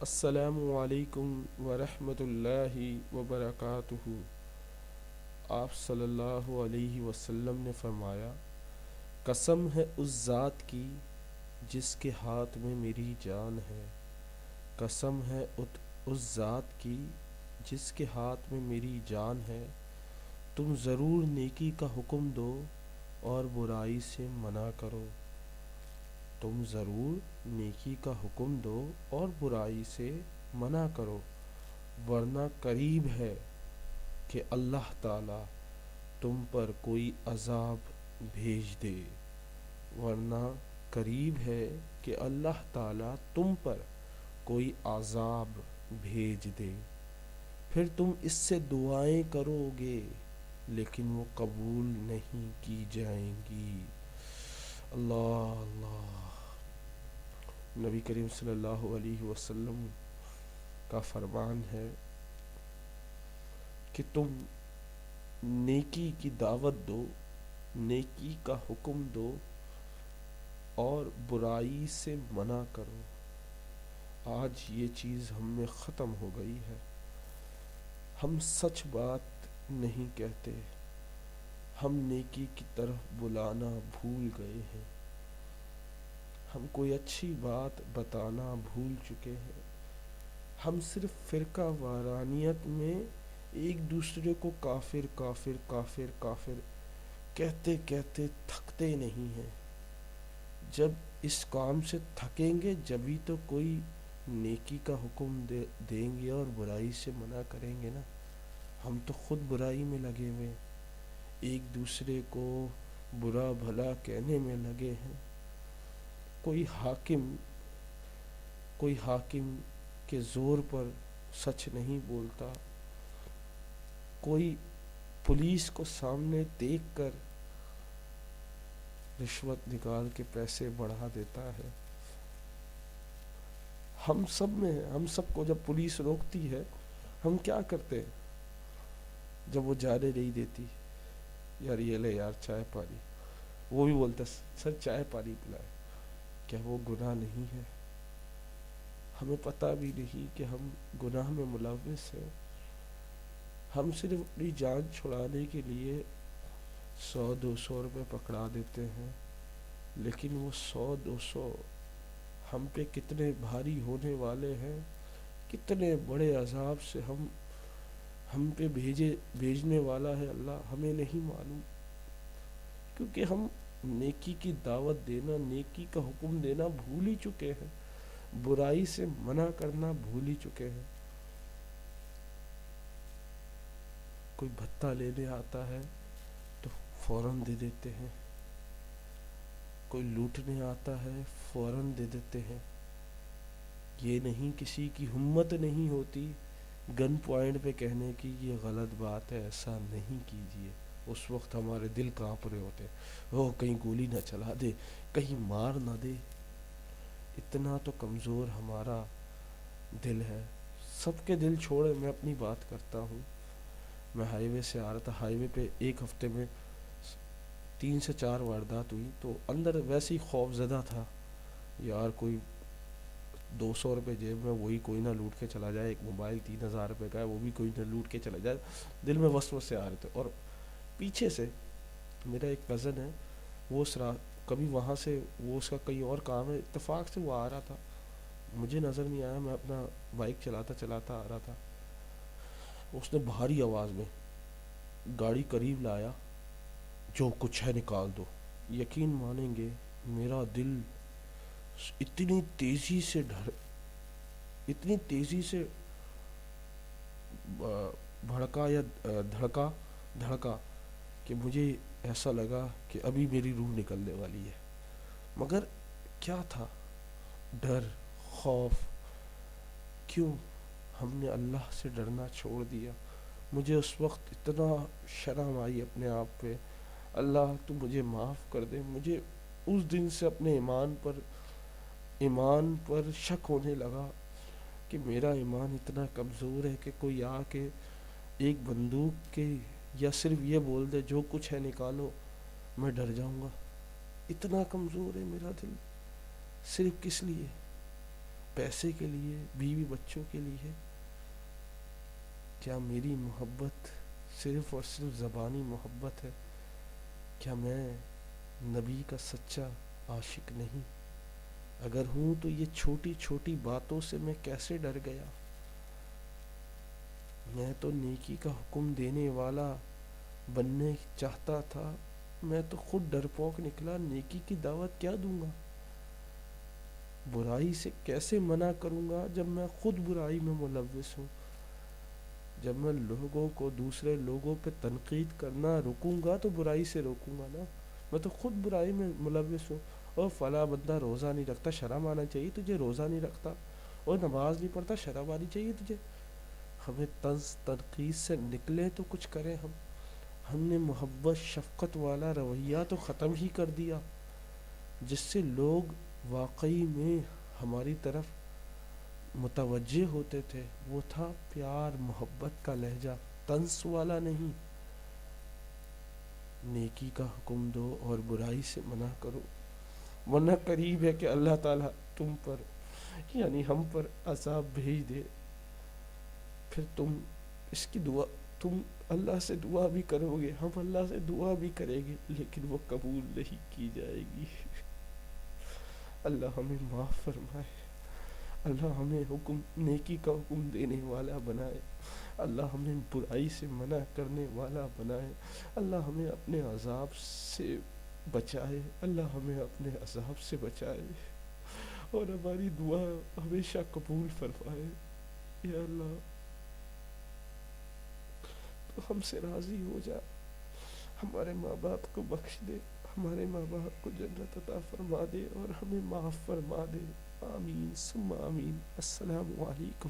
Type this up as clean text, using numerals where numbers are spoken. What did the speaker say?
السلام علیکم ورحمۃ اللہ وبرکاتہ۔ آپ صلی اللہ علیہ وسلم نے فرمایا، قسم ہے اس ذات کی جس کے ہاتھ میں میری جان ہے، قسم ہے اس ذات کی جس کے ہاتھ میں میری جان ہے، تم ضرور نیکی کا حکم دو اور برائی سے منع کرو، تم ضرور نیکی کا حکم دو اور برائی سے منع کرو، ورنہ قریب ہے کہ اللہ تعالی تم پر کوئی عذاب بھیج دے، ورنہ قریب ہے کہ اللہ تعالی تم پر کوئی عذاب بھیج دے، پھر تم اس سے دعائیں کرو گے لیکن وہ قبول نہیں کی جائیں گی۔ اللہ اللہ۔ نبی کریم صلی اللہ علیہ وسلم کا فرمان ہے کہ تم نیکی کی دعوت دو، نیکی کا حکم دو اور برائی سے منع کرو۔ آج یہ چیز ہم میں ختم ہو گئی ہے، ہم سچ بات نہیں کہتے، ہم نیکی کی طرف بلانا بھول گئے ہیں، ہم کوئی اچھی بات بتانا بھول چکے ہیں، ہم صرف فرقہ وارانیت میں ایک دوسرے کو کافر کافر کافر کافر کہتے کہتے تھکتے نہیں ہیں۔ جب اس کام سے تھکیں گے جبھی تو کوئی نیکی کا حکم دیں گے اور برائی سے منع کریں گے نا۔ ہم تو خود برائی میں لگے ہوئے ہیں، ایک دوسرے کو برا بھلا کہنے میں لگے ہیں۔ کوئی حاکم کے زور پر سچ نہیں بولتا، کوئی پولیس کو سامنے دیکھ کر رشوت نکال کے پیسے بڑھا دیتا ہے۔ ہم سب میں ہم سب کو جب پولیس روکتی ہے ہم کیا کرتے ہیں؟ جب وہ جانے نہیں دیتی، یار یہ لے یار چائے پانی، وہ بھی بولتا سر چائے پانی پلائے، کیا وہ گناہ نہیں ہے؟ ہمیں پتہ بھی نہیں کہ ہم گناہ میں ملوث ہیں، ہم صرف اپنی جان چھڑانے کے لیے 100-200 روپے پکڑا دیتے ہیں، لیکن وہ 100-200 ہم پہ کتنے بھاری ہونے والے ہیں، کتنے بڑے عذاب سے ہم پہ بھیجنے والا ہے اللہ، ہمیں نہیں معلوم، کیونکہ ہم نیکی کی دعوت دینا، نیکی کا حکم دینا بھول ہی چکے ہیں، برائی سے منع کرنا بھول ہی چکے ہیں۔ کوئی بھتہ لینے آتا ہے تو فوراً دے دیتے ہیں، کوئی لوٹنے آتا ہے فوراً دے دیتے ہیں۔ یہ نہیں، کسی کی ہمت نہیں ہوتی گن پوائنٹ پہ کہنے کی یہ غلط بات ہے، ایسا نہیں کیجیے۔ اس وقت ہمارے دل کانپ رہے ہوتے ہیں، وہ کہیں گولی نہ چلا دے، کہیں مار نہ دے، اتنا تو کمزور ہمارا دل ہے۔ سب کے دل چھوڑے، میں اپنی بات کرتا ہوں۔ میں ہائی وے سے آ رہا تھا، ہائی وے پہ ایک ہفتے میں 3 سے 4 واردات ہوئی، تو اندر ویسے ہی خوف زدہ تھا، یار کوئی 200 روپے جیب میں، وہی کوئی نہ لوٹ کے چلا جائے، ایک موبائل 3000 روپے کا ہے وہ بھی کوئی نہ لوٹ کے چلا جائے، دل میں وسوسے آ رہے تھے۔ اور پیچھے سے میرا ایک کزن ہے، وہ کبھی وہاں سے، وہ اس کا کہیں اور کام ہے، اتفاق سے وہ آ رہا تھا، مجھے نظر نہیں آیا، میں اپنا بائک چلاتا چلاتا آ رہا تھا، اس نے بھاری آواز میں گاڑی قریب لایا، جو کچھ ہے نکال دو۔ یقین مانیں گے میرا دل اتنی تیزی سے بھڑکا یا دھڑکا کہ مجھے ایسا لگا کہ ابھی میری روح نکلنے والی ہے۔ مگر کیا تھا؟ ڈر، خوف۔ کیوں؟ ہم نے اللہ سے ڈرنا چھوڑ دیا۔ مجھے اس وقت اتنا شرم آئی اپنے آپ پہ، اللہ تو مجھے معاف کر دے۔ مجھے اس دن سے اپنے ایمان پر شک ہونے لگا کہ میرا ایمان اتنا کمزور ہے کہ کوئی آ کے ایک بندوق کے یا صرف یہ بول دے جو کچھ ہے نکالو، میں ڈر جاؤں گا۔ اتنا کمزور ہے میرا دل، صرف کس لیے؟ پیسے کے لیے، بیوی بچوں کے لیے؟ کیا میری محبت صرف اور صرف زبانی محبت ہے؟ کیا میں نبی کا سچا عاشق نہیں؟ اگر ہوں تو یہ چھوٹی چھوٹی باتوں سے میں کیسے ڈر گیا؟ میں تو نیکی کا حکم دینے والا بننے چاہتا تھا، میں تو خود ڈرپوک نکلا، نیکی کی دعوت کیا دوں گا؟ برائی سے کیسے منع کروں گا جب میں خود برائی میں ملوث ہوں؟ جب میں لوگوں کو، دوسرے لوگوں پہ تنقید کرنا رکوں گا تو برائی سے روکوں گا نا، میں تو خود برائی میں ملوث ہوں۔ اور فلاں بندہ روزہ نہیں رکھتا، شرم آنا چاہیے تجھے، روزہ نہیں رکھتا اور نماز نہیں پڑھتا، شرم آنی چاہیے تجھے۔ ہمیں طنز تنقید سے نکلے تو کچھ کریں ہم نے محبت شفقت والا رویہ تو ختم ہی کر دیا، جس سے لوگ واقعی میں ہماری طرف متوجہ ہوتے تھے۔ وہ تھا پیار محبت کا لہجہ، طنز والا نہیں۔ نیکی کا حکم دو اور برائی سے منع کرو، ورنہ قریب ہے کہ اللہ تعالیٰ تم پر، یعنی ہم پر عذاب بھیج دے۔ پھر تم اس کی دعا، تم اللہ سے دعا بھی کرو گے، ہم اللہ سے دعا بھی کریں گے، لیکن وہ قبول نہیں کی جائے گی۔ اللہ ہمیں معاف فرمائے، اللہ ہمیں حکم نیکی کا حکم دینے والا بنائے، اللہ ہمیں برائی سے منع کرنے والا بنائے، اللہ ہمیں اپنے عذاب سے بچائے، اللہ ہمیں اپنے عذاب سے بچائے اور ہماری دعا ہمیشہ قبول فرمائے۔ یا اللہ تو ہم سے راضی ہو جا، ہمارے ماں باپ کو بخش دے، ہمارے ماں باپ کو جنت عطا فرما دے اور ہمیں معاف فرما دے۔ آمین ثم آمین۔ السلام علیکم۔